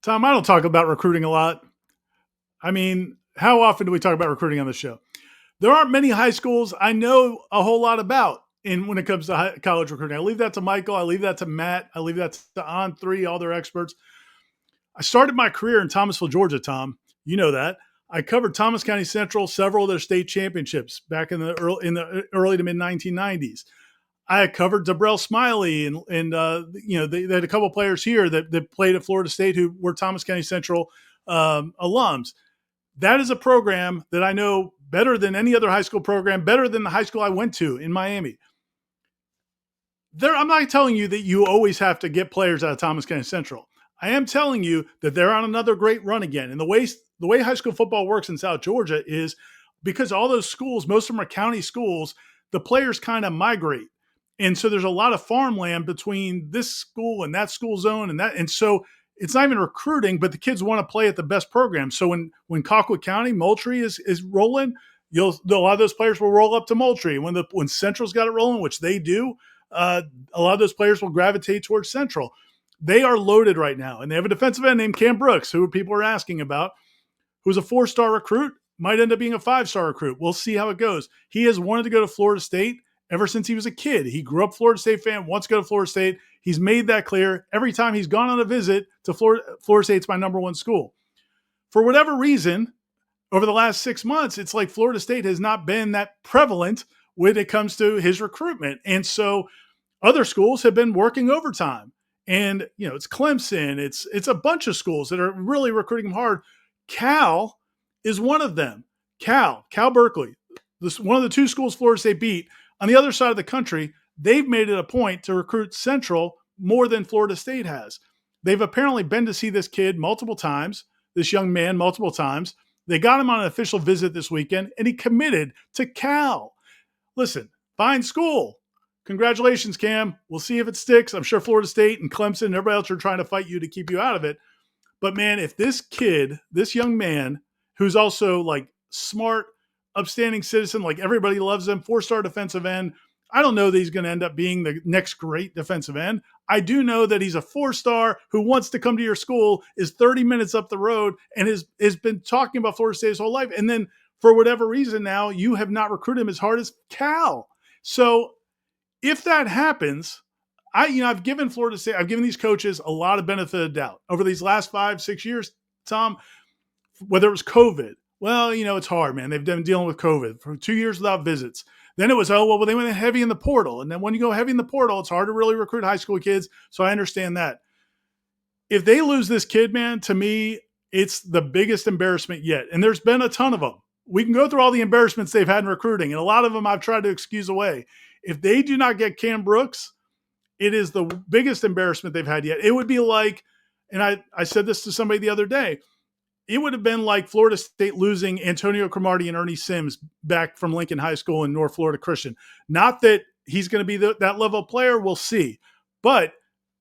Tom, I don't talk about recruiting a lot. I mean, how often do we talk about recruiting on the show? There aren't many high schools I know a whole lot about in when it comes to college recruiting. I leave that to Michael. I leave that to Matt. I leave that to On3, all their experts. I started my career in Thomasville, Georgia, Tom. You know that. I covered Thomas County Central, several of their state championships back in the early to mid 1990s. I covered Debrell Smiley, and they had a couple players here that played at Florida State who were Thomas County Central alums. That is a program that I know better than any other high school program, better than the high school I went to in Miami. I'm not telling you that you always have to get players out of Thomas County Central. I am telling you that they're on another great run again. And the way high school football works in South Georgia is because all those schools, most of them are county schools, the players kind of migrate. And so there's a lot of farmland between this school and that school zone and that. And so it's not even recruiting, but the kids want to play at the best program. So when Colquitt County, Moultrie is rolling, a lot of those players will roll up to Moultrie. When Central's got it rolling, which they do, a lot of those players will gravitate towards Central. They are loaded right now, and they have a defensive end named Cam Brooks, who people are asking about, who's a 4-star recruit, might end up being a 5-star recruit. We'll see how it goes. He has wanted to go to Florida State ever since he was a kid. He grew up Florida State fan, wants to go to Florida State. He's made that clear. Every time he's gone on a visit to Florida State's my number one school. For whatever reason, over the last 6 months, it's like Florida State has not been that prevalent when it comes to his recruitment. And so other schools have been working overtime. And, it's Clemson. It's a bunch of schools that are really recruiting him hard. Cal is one of them. Cal Berkeley, one of the two schools Florida State beat. On the other side of the country, they've made it a point to recruit Central more than Florida State has. They've apparently been to see this kid multiple times, this young man multiple times. They got him on an official visit this weekend, and he committed to Cal. Listen, fine school. Congratulations, Cam. We'll see if it sticks. I'm sure Florida State and Clemson and everybody else are trying to fight you to keep you out of it. But, man, if this kid, this young man, who's also, like, smart, upstanding citizen, like everybody loves him, 4-star defensive end, I don't know that he's going to end up being the next great defensive end. I do know that he's a 4-star who wants to come to your school, is 30 minutes up the road, and has been talking about Florida State his whole life. And then for whatever reason now, you have not recruited him as hard as Cal. So if that happens, I've given Florida State, I've given these coaches a lot of benefit of doubt over these last 5-6 years, Tom, whether it was COVID. Well, it's hard, man. They've been dealing with COVID for 2 years without visits. Then it was, they went heavy in the portal. And then when you go heavy in the portal, it's hard to really recruit high school kids. So I understand that. If they lose this kid, man, to me, it's the biggest embarrassment yet. And there's been a ton of them. We can go through all the embarrassments they've had in recruiting, and a lot of them I've tried to excuse away. If they do not get Cam Brooks, it is the biggest embarrassment they've had yet. It would be like, and I said this to somebody the other day, it would have been like Florida State losing Antonio Cromartie and Ernie Sims back from Lincoln High School in North Florida Christian. Not that he's going to be that level of player, we'll see. But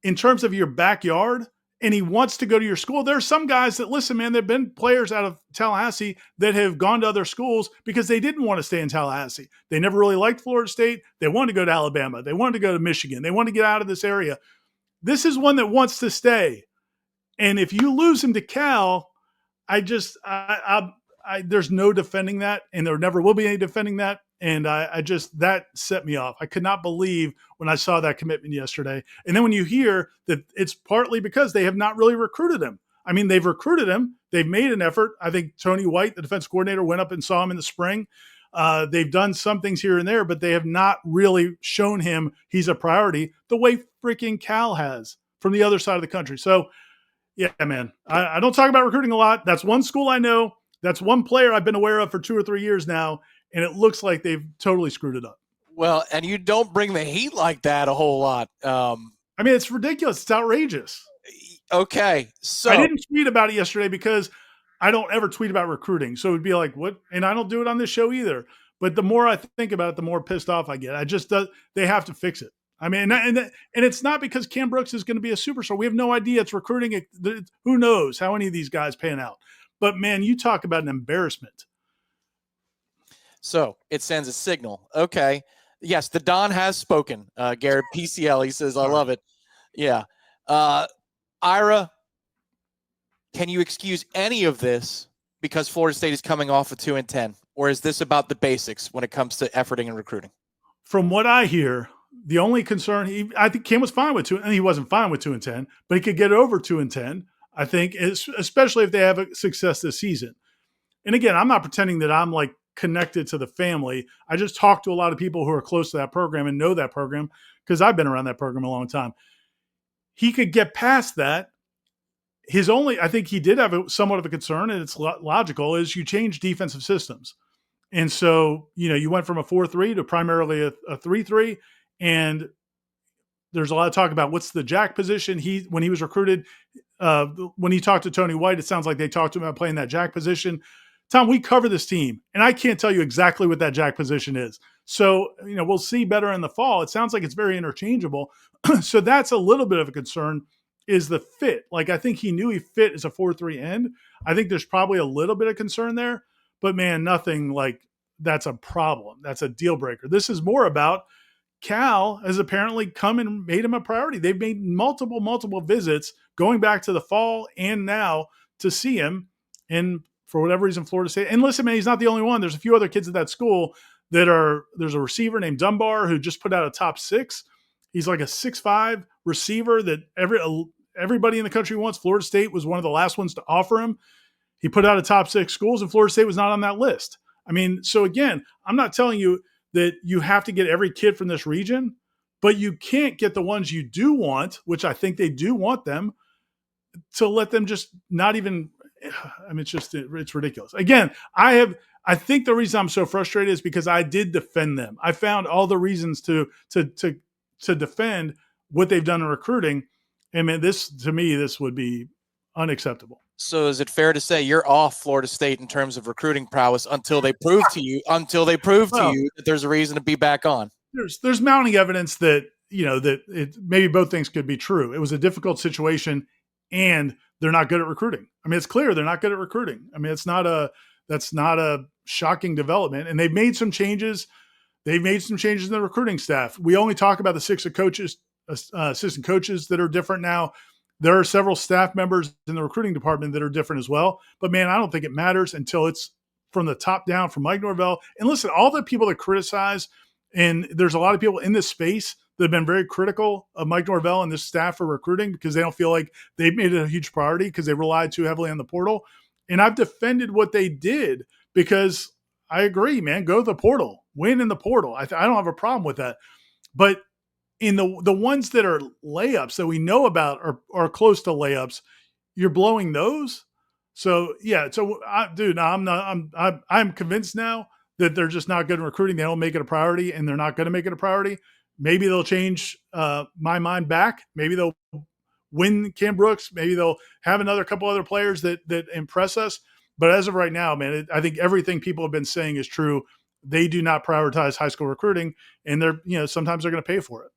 in terms of your backyard, and he wants to go to your school, there are some guys that, listen, man, there have been players out of Tallahassee that have gone to other schools because they didn't want to stay in Tallahassee. They never really liked Florida State. They wanted to go to Alabama. They wanted to go to Michigan. They wanted to get out of this area. This is one that wants to stay. And if you lose him to Cal, there's no defending that, and there never will be any defending that. And that set me off. I could not believe when I saw that commitment yesterday. And then when you hear that it's partly because they have not really recruited him. I mean, they've recruited him. They've made an effort. I think Tony White, the defense coordinator, went up and saw him in the spring. They've done some things here and there, but they have not really shown him he's a priority the way freaking Cal has from the other side of the country. So, yeah, man, I don't talk about recruiting a lot. That's one school I know. That's one player I've been aware of for 2 or 3 years now, and it looks like they've totally screwed it up. Well, and you don't bring the heat like that a whole lot. I mean, it's ridiculous. It's outrageous. Okay, so I didn't tweet about it yesterday because I don't ever tweet about recruiting. So it would be like, what? And I don't do it on this show either. But the more I think about it, the more pissed off I get. They have to fix it. I mean, and it's not because Cam Brooks is going to be a superstar. We have no idea. It's recruiting. Who knows how any of these guys pan out. But, man, you talk about an embarrassment. So it sends a signal. Okay. Yes, the Don has spoken. Garrett PCL, he says, I love it. Yeah. Ira, can you excuse any of this because Florida State is coming off a 2-10, or is this about the basics when it comes to efforting and recruiting? From what I hear, the only concern I think Cam was fine with 2, and he wasn't fine with 2-10, but he could get over 2-10. I think, especially if they have a success this season. And again, I'm not pretending that I'm like connected to the family. I just talk to a lot of people who are close to that program and know that program because I've been around that program a long time. He could get past that. I think he did have somewhat of a concern, and it's logical, is you change defensive systems. And so, you went from a 4-3 to primarily a 3-3. And there's a lot of talk about what's the jack position. When he was recruited, when he talked to Tony White, it sounds like they talked to him about playing that jack position. Tom, we cover this team, and I can't tell you exactly what that jack position is. So, we'll see better in the fall. It sounds like it's very interchangeable. So that's a little bit of a concern, is the fit. Like, I think he knew he fit as a 4-3 end. I think there's probably a little bit of concern there, but man, nothing like that's a problem. That's a deal breaker. This is more about Cal has apparently come and made him a priority. They've made multiple visits going back to the fall and now to see him. And for whatever reason, Florida State. And listen, man, he's not the only one. There's a few other kids at that school there's a receiver named Dunbar who just put out a top 6. He's like a 6'5" receiver that everybody in the country wants. Florida State was one of the last ones to offer him. He put out a top 6 schools, and Florida State was not on that list. I mean, so again, I'm not telling you that you have to get every kid from this region, but you can't get the ones you do want, which I think they do want them, to let them just not even. I mean, it's ridiculous. Again, I think the reason I'm so frustrated is because I did defend them. I found all the reasons to defend what they've done in recruiting. And man, to me, this would be unacceptable. So is it fair to say you're off Florida State in terms of recruiting prowess until they prove to you that there's a reason to be back on? There's mounting evidence that, maybe both things could be true. It was a difficult situation, and they're not good at recruiting. I mean, it's clear they're not good at recruiting. I mean, that's not a shocking development. And they've made some changes. They've made some changes in the recruiting staff. We only talk about the 6 assistant coaches that are different now. There are several staff members in the recruiting department that are different as well. But man, I don't think it matters until it's from the top down, from Mike Norvell. And listen, all the people that criticize, and there's a lot of people in this space that have been very critical of Mike Norvell and this staff for recruiting because they don't feel like they've made it a huge priority because they relied too heavily on the portal. And I've defended what they did because I agree, man, go to the portal, win in the portal. I don't have a problem with that. But in the ones that are layups that we know about are close to layups, you're blowing those. So yeah, I'm convinced now that they're just not good in recruiting. They don't make it a priority, and they're not going to make it a priority. Maybe they'll change my mind back. Maybe they'll win Cam Brooks. Maybe they'll have another couple other players that impress us. But as of right now, man, I think everything people have been saying is true. They do not prioritize high school recruiting, and sometimes they're going to pay for it.